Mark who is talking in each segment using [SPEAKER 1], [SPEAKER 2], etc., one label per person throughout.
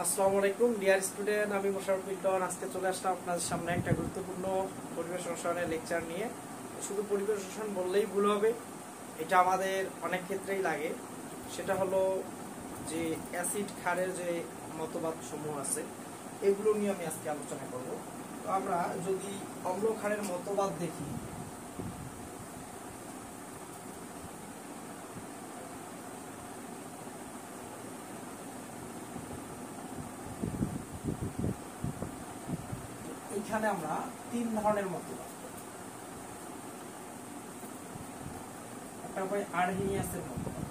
[SPEAKER 1] আসসালামু আলাইকুম dear student, আমি মোশাররফ মিল্টন। আজকে চলে আসলাম আপনাদের সামনে একটা গুরুত্বপূর্ণ পরিবেশ রসায়নের লেকচার নিয়ে। শুধু পরিবেশ রসায়ন বললেই ভুল হবে, এটা আমাদের অনেক ক্ষেত্রেই লাগে। সেটা হলো যে অ্যাসিড ক্ষারের যে মতবাদ সমূহ আছে, এগুলো নিয়ে আমি আজকে আলোচনা করব। তো আমরা যদি অম্ল ক্ষারের মতবাদ দেখি, এখানে আমরা তিন ধরনের মতবাদ, একটা হয় আর্হেনিয়াসের মতবাদ,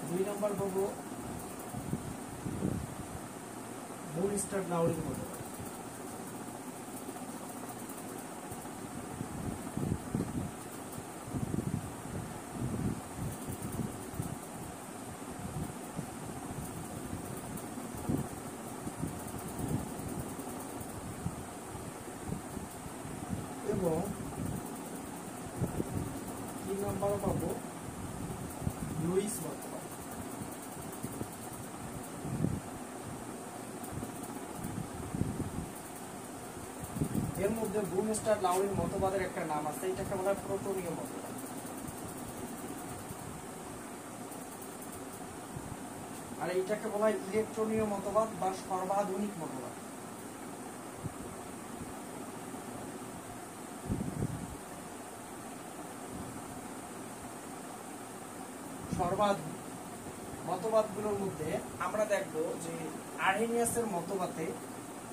[SPEAKER 1] দুই নম্বর পাবো বুনস্টাড-লাউরির মতবাদ, এবং তিন নম্বর পাবো লুইস মতবাদ। এর মধ্যে বুনস্টাড-লাউরির মতবাদের একটা নাম আছে, এটাকে বলা হয় প্রোটনীয় মতবাদ। আর এইটাকে বলা হয় ইলেকট্রনীয় মতবাদ বা সর্বাধুনিক মতবাদ। সর্বাধুনিক মতবাদগুলোর মধ্যে আমরা দেখব যে আর্হেনিয়াসের মতবাদে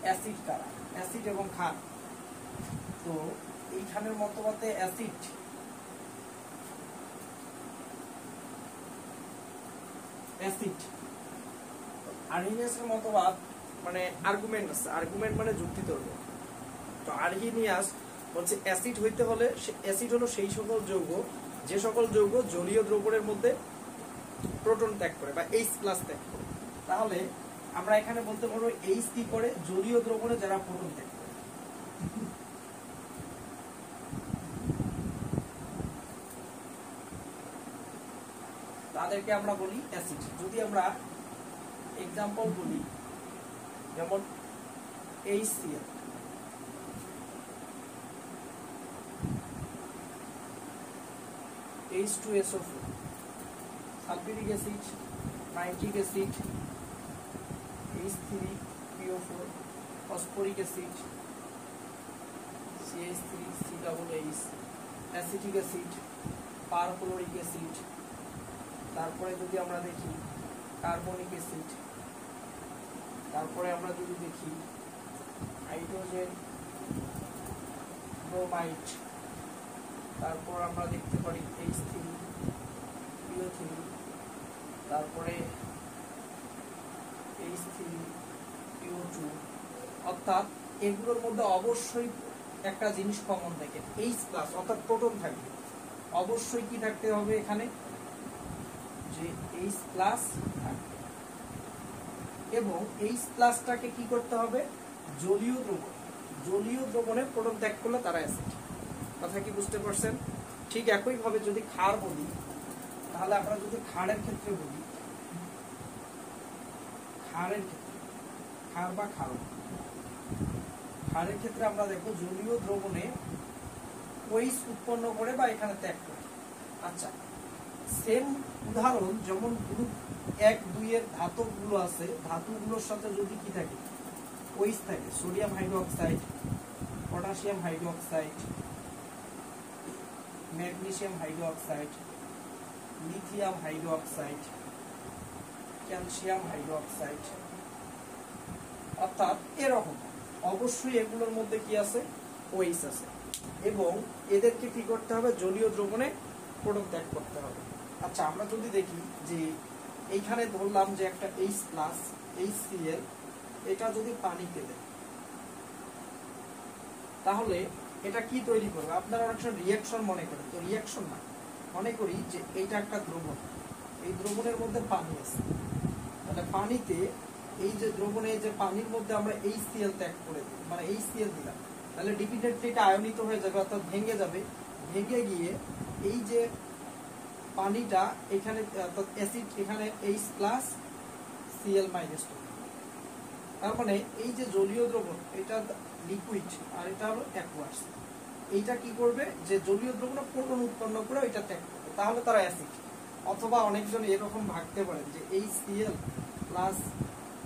[SPEAKER 1] অ্যাসিড কারা, অ্যাসিড এবং ক্ষার। তো এইখানের মতবাদে অ্যাসিড আর্হেনিয়াসের মতবাদ মানে আর্গুমেন্ট আছে, আর্গুমেন্ট মানে যুক্তি তর্ক। তো আর্হেনিয়াস বলছে অ্যাসিড হইতে হলে, অ্যাসিড হলো সেই সকল যৌগ, যে সকল যৌগ জলীয় দ্রবণের মধ্যে প্রোটন ত্যাগ করে বা H+ ত্যাগ করে। তাহলে আমরা এখানে বলতে পারবো H কি করে, জলীয় দ্রবণে যারা প্রোটন ত্যাগ করে তাদেরকে আমরা বলি অ্যাসিড। যদি আমরা এক্সাম্পল বলি, যেমন HCl, H2SO4, sulphuric acid, nitric acid, H3PO4, phosphoric acid, CH3COOH, acetic acid, perchloric acid, তারপরে যদি আমরা দেখি কার্বনিক অ্যাসিড, তারপরে আমরা যদি দেখি হাইড্রোজেন ব্রোমাইড, তারপর আমরা দেখতে পারি H3PO3, তারপরে H3PO2। অর্থাৎ এগুলোর মধ্যে অবশ্যই একটা জিনিস কমন থাকে, H+ অর্থাৎ প্রোটন থাকবে। অবশ্যই কি থাকতে হবে এখানে, যে H+ থাকবে। এবং H+টাকে কি করতে হবে, জলীয় দ্রবণে প্রোটন ত্যাগ করলে তারা অ্যাসিড। কথা কি বুঝতে পারছেন? ঠিক একই ভাবে যদি ক্ষার বলি, তাহলে আমরা যদি ক্ষারের ক্ষেত্রে বলি, ক্ষার বা ক্ষারক, ক্ষারের ক্ষেত্রে আমরা দেখো জলীয় দ্রবণে OH উৎপন্ন করে বা এখানে ত্যাগ করে। আচ্ছা, সেম উদাহরণ, যেমন গ্রুপ 1-2 এর ধাতুগুলো আছে, ধাতুগুলোর সাথে যদি কি থাকে, OH থাকে, sodium hydroxide, potassium hydroxide, magnesium hydroxide, lithium hydroxide, calcium hydroxide, অর্থাৎ এরকম অবশ্যই এগুলোর মধ্যে কি আছে, OH আছে। এবং এদেরকে কি করতে হবে, জলীয় দ্রবণে প্রোটন ত্যাগ করতে হবে। আচ্ছা, আমরা যদি দেখি যে এইখানে ধরলাম যে একটা H+ HCl, এটা যদি পানিতে দেয় তাহলে এটা কি তৈরি করবে, আপনারা অনেক সময় রিঅ্যাকশন মনে করেন, তো রিঅ্যাকশন না, মনে করি যে এইটা একটা দ্রবণ, এই দ্রবণের মধ্যে পানি আছে, তাহলে পানিতে এই যে দ্রবণে যে পানির মধ্যে আমরা HCl ত্যাগ করে দিই, মানে HCl দিলাম, তাহলে ডেফিনেটলি এটা আয়নিত হয়ে যাবে, অর্থাৎ ভেঙে যাবে। ভেঙে গিয়ে এই যে পানিটা এখানে, অর্থাৎ অ্যাসিড এখানে H+Cl-, তার মানে এই যে জলীয় দ্রবণ এটা লিকুইড আর এটা হলো অ্যাকুয়াস, এইটা কি করবে যে জলীয় দ্রবণ প্রোটন উৎপন্ন করে এটা ত্যাগ করবে, তাহলে তারা অ্যাসিড। অথবা অনেকজন এরকম ভাবতে পারেন যে HCl প্লাস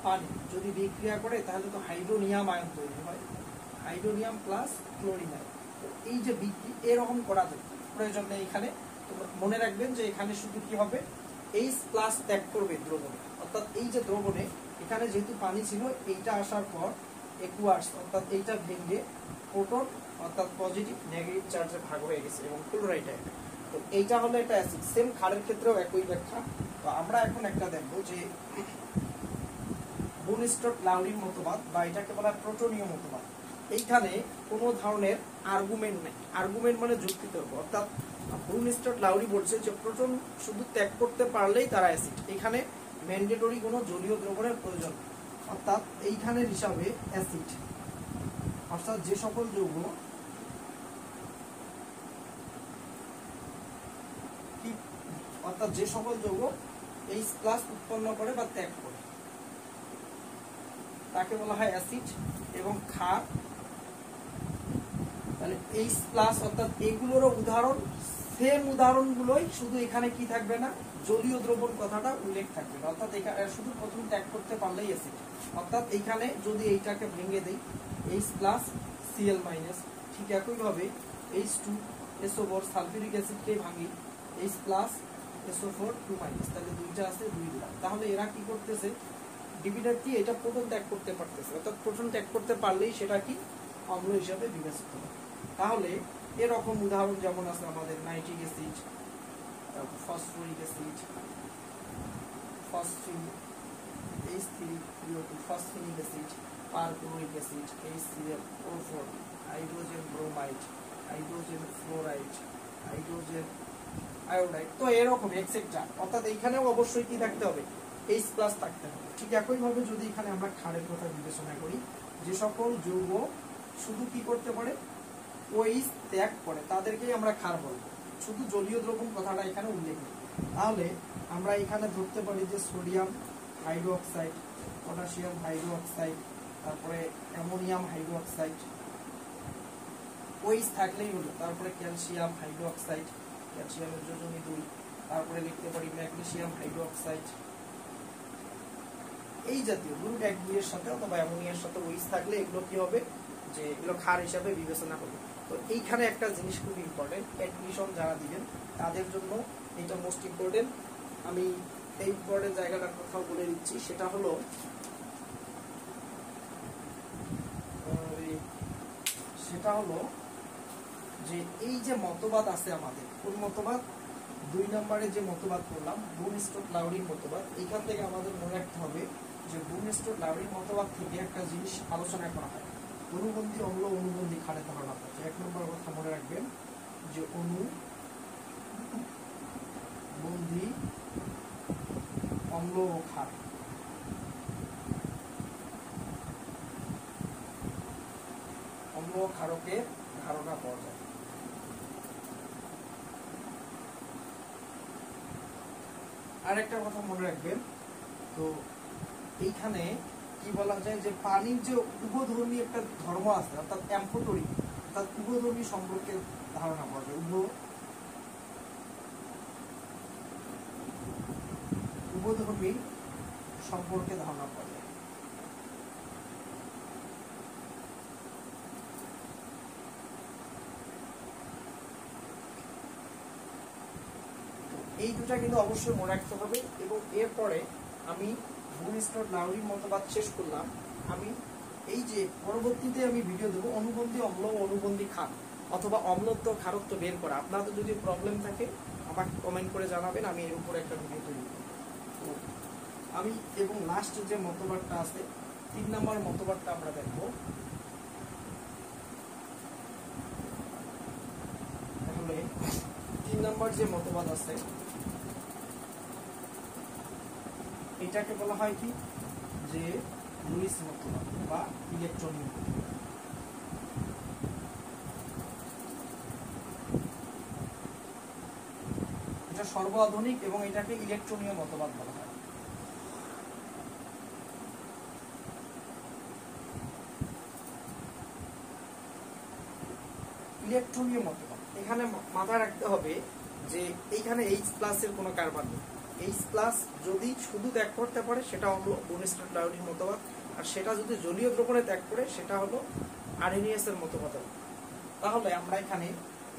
[SPEAKER 1] পানি যদি বিক্রিয়া করে তাহলে তো হাইড্রোনিয়াম আয়ন তৈরি হয়, হাইড্রোনিয়াম প্লাস ক্লোরিন আয়ন। তো এই যে বিক্রি এরকম করা যায়, প্রয়োজন নেই এখানে। মনে রাখবেন যে এখানে শুধু কি হবে, H+ ত্যাগ করবে দ্রবণে, অর্থাৎ এই যে দ্রবণে এখানে যেহেতু পানি ছিল, এইটা আসার পর একুয়াস অর্থাৎ এইটা ভেঙে প্রোটন অর্থাৎ পজিটিভ নেগেটিভ চার্জে ভাগ হয়ে গেছে এবং ক্লোরাইড আয়ন। তো এইটা হলো একটা অ্যাসিড। সেম ক্ষারের ক্ষেত্রেও একই ব্যাখ্যা। তো আমরা এখন একটা দেখবো যে বুনস্টট-লাউরির মতবাদ বা এটাকে বলা হয় প্রোটনীয় মতবাদ। এইখানে কোনো ধরনের আর্গুমেন্ট নেই, আর্গুমেন্ট মানে যুক্তিতর্ক, অর্থাৎ বুনস্টট-লাউরি বলছে যে প্রোটন শুধু ত্যাগ করতে পারলেই তারা অ্যাসিড, এখানে ম্যান্ডেটরি কোনো জলীয় দ্রবণের প্রয়োজন, অর্থাৎ এইখানের হিসাবে অ্যাসিড অর্থাৎ যে সকল যৌগ H+ উৎপন্ন করে বা ত্যাগ করে তাকে বলা হয় অ্যাসিড এবং ক্ষার। তাহলে H+ অর্থাৎ এগুলোরও উদাহরণ, সেম উদাহরণগুলোই, শুধু এখানে কি থাকবে না, জলীয় দ্রবণ কথাটা উল্লেখ থাকবে না, অর্থাৎ এখানে শুধু প্রথম ত্যাগ করতে পারলেই অ্যাসিড। অর্থাৎ এইখানে যদি এইটাকে ভেঙে দেই H+Cl-, ঠিক একইভাবে H2SO4 সালফিউরিক অ্যাসিডকে ভাঙি H+SO4 2-, তাহলে দুইটা আছে, দুই দিলাম। তাহলে এরা কি করতেছে, ডেফিনেটলি এটা প্রোটন ত্যাগ করতে পারতেছে, অর্থাৎ প্রোটন ত্যাগ করতে পারলেই সেটা কি অম্ল হিসাবে বিবেচিত হবে। তাহলে এরকম উদাহরণ যেমন আছে আমাদের nitric acid, phosphoric acid, phosphine H3CO2, phosphinic acid, perchloric acid HCl O4, hydrogen bromide, hydrogen fluoride, hydrogen iodide. তো এরকম এক্সেট্রা, অর্থাৎ এইখানেও অবশ্যই কি থাকতে হবে, H+ থাকতে হবে। ঠিক একইভাবে যদি এখানে আমরা ক্ষারের কথা বিবেচনা করি, যে সকল যৌগ শুধু কি করতে পারে, OH ত্যাগ করে, তাদেরকেই আমরা ক্ষার বলবো, শুধু জলীয় দ্রবণ কথাটা এখানে উল্লেখ নেই। তাহলে আমরা এখানে ধরতে পারি যে সোডিয়াম হাইড্রোক্সাইড, পটাশিয়াম হাইড্রোক্সাইড, তারপরে অ্যামোনিয়াম হাইড্রোক্সাইড, OH থাকলেই হলো। তারপরে ক্যালসিয়াম হাইড্রোক্সাইড, ক্যালসিয়ামের যোজনী 2, তারপরে লিখতে পারি ম্যাগনেসিয়াম হাইড্রোক্সাইড। এই জাতীয় গ্রুপ 1-2 এর সাথে অথবা অ্যামোনিয়ার সাথে OH থাকলে এগুলো কি হবে, যে এগুলো ক্ষার হিসাবে বিবেচনা হবে। তো এইখানে একটা জিনিস খুব ইম্পর্টেন্ট, অ্যাডমিশন যারা দিবেন তাদের জন্য এটা মোস্ট ইম্পর্টেন্ট। আমি এই ইম্পর্টেন্ট জায়গাটার কথা বলে দিচ্ছি, সেটা হলো যে এই যে মতবাদ আছে আমাদের, কোন মতবাদ, 2 নম্বরে যে মতবাদ করলাম বুনস্টট-লাউরির মতবাদ, এইখান থেকে আমাদের মনে রাখতে হবে যে বুনস্টট-লাউরির মতবাদ থেকে একটা জিনিস আলোচনা করা হয়, অনুবন্ধী অম্ল অনুবন্ধী ক্ষারের ধারণা। 1 নম্বর কথা মনে রাখবেন যে অনুবন্ধী অম্ল ও ক্ষার, অম্ল ও ক্ষারকের ধারণা পাওয়া যায়। আর একটা কথা মনে রাখবেন, তো এইখানে কি বলা যায় যে পানির যে উভধর্মী একটা ধর্ম আছে, অর্থাৎ অ্যাম্ফোটোরি, অর্থাৎ উভধর্মী সম্পর্কে ধারণা পাওয়া যায়, উভধর্মী সম্পর্কে ধারণা পাওয়া যায়। এই দুটা কিন্তু অবশ্যই মনে রাখতে হবে। এবং এরপরে আমি বুনস্টট-লাউরির মতবাদ শেষ করলাম। আমি এই যে পরবর্তীতে আমি ভিডিও দেবো অনুবন্ধী অম্ল ও অনুবন্ধী ক্ষার, অথবা অম্লত্ব ক্ষারত্ব বের করা। আপনাদের যদি প্রবলেম থাকে আমাকে কমেন্ট করে জানাবেন, আমি এর উপরে একটা ভিডিও তৈরি করব। তো আমি এবং লাস্ট যে মতবাদটা আছে 3 নম্বর মতবাদটা আমরা দেখব। তাহলে 3 নম্বর যে মতবাদ আছে এটাকে বলা হয় কি, যে লুইস মতবাদ বা ইলেকট্রনীয়। এটা সর্বাধুনিক এবং এটাকে ইলেকট্রনীয় মতবাদ বলা হয়। ইলেকট্রনীয় মতবাদ, এখানে মাথায় রাখতে হবে যে এইখানে H প্লাসের কোনো কার্বন নেই। H প্লাস যদি শুধু ত্যাগ করতে পারে সেটা হলো ব্রুনস্টার-ডাউনির মতবাদ, আর সেটা যদি জলীয় দ্রবণে ত্যাগ করে সেটা হলো আর্হেনিয়াসের মতবাদ। তাহলে আমরা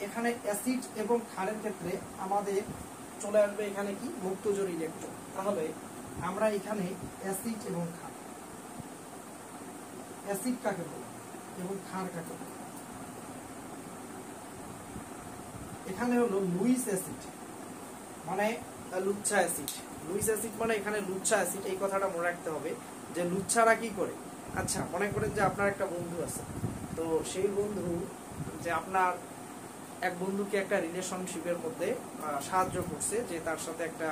[SPEAKER 1] এখানে অ্যাসিড এবং ক্ষারের ক্ষেত্রে আমাদের চলে আসবে এখানে কি মুক্ত জোড় ইলেকট্রন। তাহলে আমরা এখানে অ্যাসিড এবং ক্ষার, অ্যাসিড কাকে বলে এবং ক্ষার কাকে বলে, এখানে হলো লুইস অ্যাসিড মানে লুচ্ছা অ্যাসিড। লুইস অ্যাসিড মানে এখানে লুচ্ছা অ্যাসিড, এই কথাটা মনে রাখতে হবে যে লুচ্ছারা কি করে। আচ্ছা, মনে করেন যে আপনার একটা বন্ধু আছে, তো সেই বন্ধু যে আপনার এক বন্ধুকে একটা রিলেশনশিপের মধ্যে সাহায্য করছে, যে তার সাথে একটা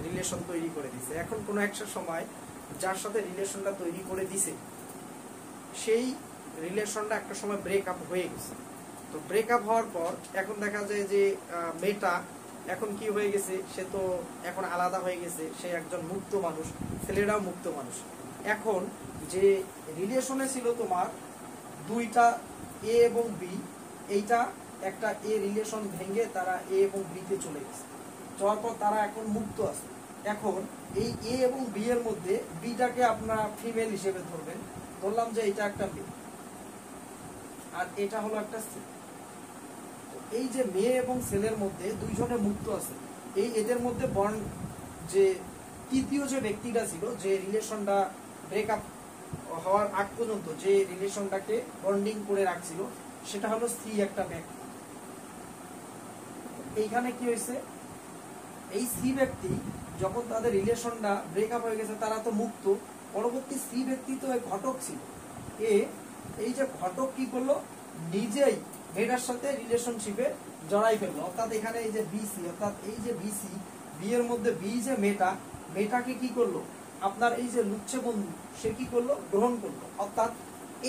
[SPEAKER 1] রিলেশন তৈরি করে দিছে। এখন কোনো একটা সময় যার সাথে রিলেশনটা তৈরি করে দিছে সেই রিলেশনটা একটা সময় ব্রেকআপ হয়ে গেছে। তো ব্রেকআপ হওয়ার পর এখন দেখা যায় যে মেয়েটা এখন কি হয়ে গেছে, সে তো এখন আলাদা হয়ে গেছে, সে একজন মুক্ত মানুষ, ছেলেরাও মুক্ত মানুষ। এখন যে রিলেশনে ছিল তোমার দুইটা এ এবং বি, এইটা একটা এ রিলেশন ভেঙে তারা এ এবং বি তে চলে গেছে, যাওয়ার পর তারা এখন মুক্ত আছে। এখন এই এ এবং বি এর মধ্যে বিটাকে আপনারা ফিমেল হিসেবে ধরবেন, ধরলাম যে এটা একটা মেয়ে আর এটা হলো একটা সি। এই যে মেয়ে এবং ছেলের মধ্যে দুইজনে মুক্ত আছে, এই এদের মধ্যে বন্ড যে তৃতীয় যে ব্যক্তিটা ছিল, যে রিলেশনটা ব্রেকআপ হওয়ার আগ পর্যন্ত যে রিলেশনটাকে বন্ডিং করে রাখছিল, সেটা হলো সি একটা ব্যক্তি। এইখানে কি হয়েছে, এই সি ব্যক্তি যখন তাদের রিলেশনটা ব্রেকআপ হয়ে গেছে, তারা তো মুক্ত, পরবর্তী সি ব্যক্তি তো ঘটক ছিল এই যে ঘটক কি করলো, নিজেই মেয়েটার সাথে রিলেশনশিপে জড়াই ফেললো। অর্থাৎ এখানে এই যে বিসি, অর্থাৎ এই যে বিসি, বি এর মধ্যে বি যে মেয়েটাকে কি করলো, আপনার এই যে লুচ্ছা বন্ধু সে কি করলো, গ্রহণ করলো। অর্থাৎ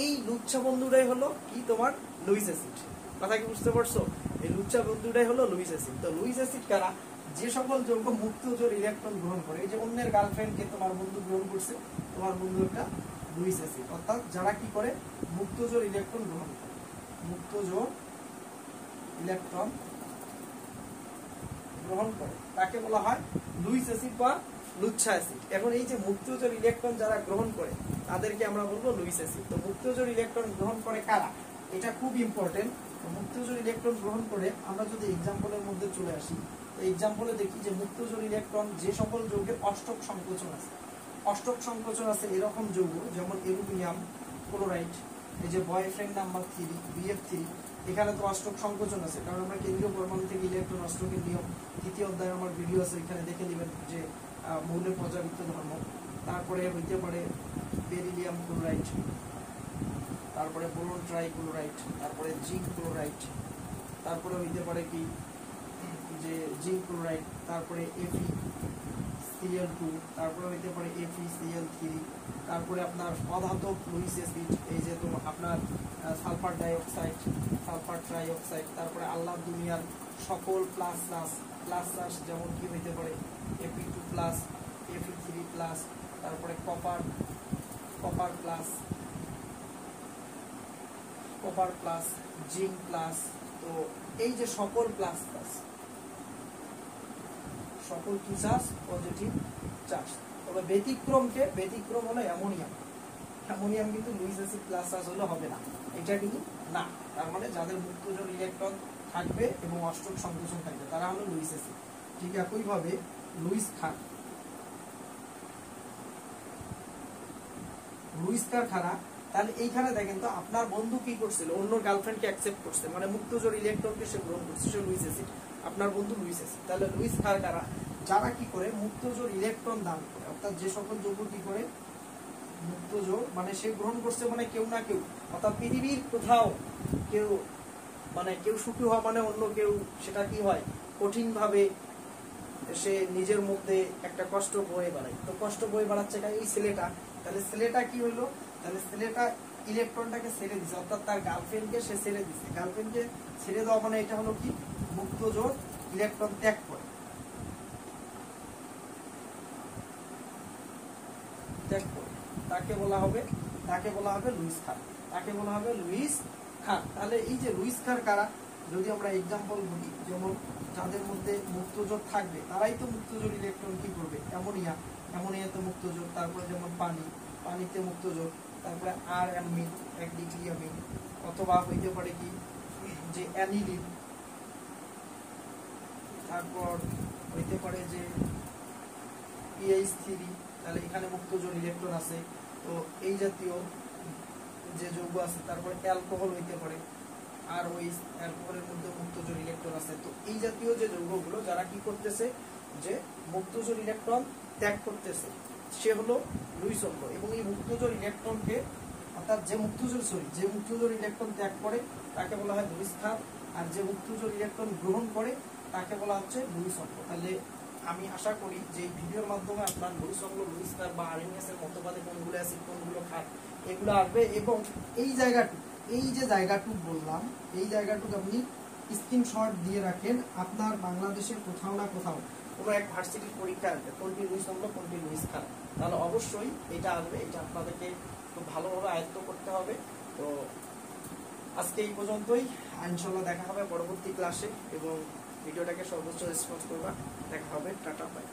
[SPEAKER 1] এই লুচ্ছা বন্ধুটাই হলো কি তোমার লুইস অ্যাসিড। কথা কি বুঝতে পারছো? এই লুচ্ছা বন্ধুটাই হলো লুইস অ্যাসিড। তো লুইস অ্যাসিড কারা, যে সকল যৌগ মুক্ত জোড় ইলেকট্রন গ্রহণ করে। এই যে অন্যের গার্লফ্রেন্ডকে তোমার বন্ধু গ্রহণ করছে, তোমার বন্ধু একটা লুইস অ্যাসিড। অর্থাৎ যারা কি করে, মুক্ত জোড় ইলেকট্রন গ্রহণ করে, মুক্ত জোড় ইলেকট্রন গ্রহণ করে, তাকে বলা হয় লুইস অ্যাসিড বা লুচ্ছা অ্যাসিড। এখন এই যে মুক্ত জোড় ইলেকট্রন যারা গ্রহণ করে তাদেরকে আমরা বলবো লুইস অ্যাসিড। তো মুক্ত জোড় ইলেকট্রন গ্রহণ করে কারা, এটা খুব ইম্পর্টেন্ট। মুক্ত জোড় ইলেকট্রন গ্রহণ করে আমরা যদি এক্সাম্পলের মধ্যে চলে আসি, তো এক্সাম্পলে দেখি যে মুক্ত জোড় ইলেকট্রন যে সকল যৌগের অষ্টক সংকোচন আছে, অষ্টক সংকোচন আছে এরকম যৌগ যেমন অ্যালুমিনিয়াম ক্লোরাইড, এই যে বয়ফ্রেন্ড নাম্বার 3 BF3, এখানে তো অষ্টক সংকোচন আছে, কারণ আমরা কেন্দ্রীয় পরমাণু থেকে ইলেকট্রন অষ্টকের নিয়ম তৃতীয় অধ্যায়ে আমার ভিডিও আছে, এখানে দেখে নেবেন যে মৌলের পর্যাবৃত্ত ধর্ম। তারপরে হইতে পারে বেরিলিয়াম ক্লোরাইড, তারপরে বোরন ট্রাইক্লোরাইড, তারপরে জিঙ্ক ক্লোরাইড, তারপরে হইতে পারে কি যে জিঙ্ক ক্লোরাইড, তারপরে FeCl2, তারপরে হইতে পারে FeCl3, তারপরে আপনার অধাতব লুইস অ্যাসিড, এই যে তো আপনার সালফার ডাইঅক্সাইড, সালফার ট্রাইঅক্সাইড, তারপরে আল্লাহ দুনিয়ার সকল প্লাস প্লাস যেমন কি হইতে পারে Fe2+, Fe3+, তারপরে কপার প্লাস, জিঙ্ক প্লাস। তো এই যে সকল প্লাস সকল কি চার্জ, পজিটিভ চার্জ। তবে ব্যতিক্রম হলো অ্যামোনিয়াম কিন্তু লুইস অ্যাসিড প্লাস চার্জ হলে হবে না, এটা কিন্তু না। তার মানে যাদের মুক্ত জোড় ইলেকট্রন থাকবে এবং অষ্টক সংকোচন থাকবে তারা হলো লুইস অ্যাসিড। ঠিক একইভাবে লুইস ক্ষার খারা। তাহলে এইখানে দেখেন তো আপনার বন্ধু কি করছিল, অন্য গার্লফ্রেন্ডকে অ্যাকসেপ্ট করছে, মানে মুক্ত জোড় ইলেকট্রনকে সে গ্রহণ করছে, সে লুইস অ্যাসিড, আপনার বন্ধু লুইস অ্যাসিড। তাহলে লুইস ক্ষার কারা, যারা কি করে মুক্ত জোড় ইলেকট্রন দান করে। অর্থাৎ যে সকল যৌগ কি করে মুক্ত জোড়, মানে সে গ্রহণ করছে, মানে কেউ না কেউ, অর্থাৎ পৃথিবীর কোথাও কেউ সুখী হওয়া মানে অন্য কেউ সেটা কি হয় কঠিন ভাবে সে নিজের মধ্যে একটা কষ্ট বয়ে বেড়ায়। তো কষ্ট বয়ে বেড়াচ্ছে এই ছেলেটা, তাহলে ছেলেটা কি হলো, তাহলে ছেলেটা ইলেকট্রনটাকে ছেড়ে দিছে, অর্থাৎ তার গার্লফ্রেন্ডকে সে ছেড়ে দিছে। গার্লফ্রেন্ডকে ছেড়ে দেওয়া মানে এটা হলো কি, মুক্ত জোড় ইলেকট্রন ত্যাগ করে, তাকে বলা হবে লুইস খার, তাকে বলা হবে লুইস খার। তাহলে এই যে লুইস খার কারা, যদি আমরা এক্সাম্পল বলি, যেমন যাদের মধ্যে মুক্তজোড় থাকবে তারাই তো মুক্তজোড় ইলেকট্রন কি করবে, অ্যামোনিয়া, অ্যামোনিয়াতে মুক্তজোড়, তারপরে যেমন পানি, পানিতে মুক্তজোড়, তারপরে আর অ্যামিন, একডিক্লিয়ামিন, অথবা হইতে পারে কি যে অ্যানিলিন, তারপর হইতে পারে যে PH3, তাহলে এখানে মুক্তজোড় ইলেকট্রন আছে। তো এই জাতীয় যে যৌগ আছে, তারপরে অ্যালকোহল হইতে পারে, আর ওই অ্যালকোহলের মধ্যে মুক্তজোড় ইলেকট্রন আছে। তো এই জাতীয় যে যৌগগুলো যারা কি করতেছে, যে মুক্তজোড় ইলেকট্রন ত্যাগ করতেছে, সে হলো লুইস অম্ল। এবং এই মুক্তজোড় ইলেকট্রনকে, অর্থাৎ যে মুক্তজোড় ইলেকট্রন ত্যাগ করে তাকে বলা হয় লুইস খার, আর যে মুক্তজোড় ইলেকট্রন গ্রহণ করে তাকে বলা হচ্ছে লুইস অম্ল। তাহলে আমি আশা করি যে এই ভিডিওর মাধ্যমে আপনার লুইস অম্ল, লুইস খার বা আরএনএস এর মতবাদে কোনগুলো অ্যাসিড কোনগুলো ক্ষার এগুলো আসবে। এবং এই জায়গাটুকু, এই যে জায়গাটুকু বললাম, এই জায়গাটুকু আপনি স্ক্রিনশট দিয়ে রাখেন। আপনার বাংলাদেশের কোথাও না কোথাও কোনো এক ভার্সিটির পরীক্ষা আসবে, কোনটি লুইস অম্ল কোনটি লুইস খার, তাহলে অবশ্যই এটা আসবে। এটা আপনাদেরকে খুব ভালোভাবে আয়ত্ত করতে হবে। তো আজকে এই পর্যন্তই, ইনশাআল্লাহ দেখা হবে পরবর্তী ক্লাসে, এবং ভিডিওটাকে সর্বোচ্চ রেসপন্স করবা। দেখা হবে, টাটা, বাই।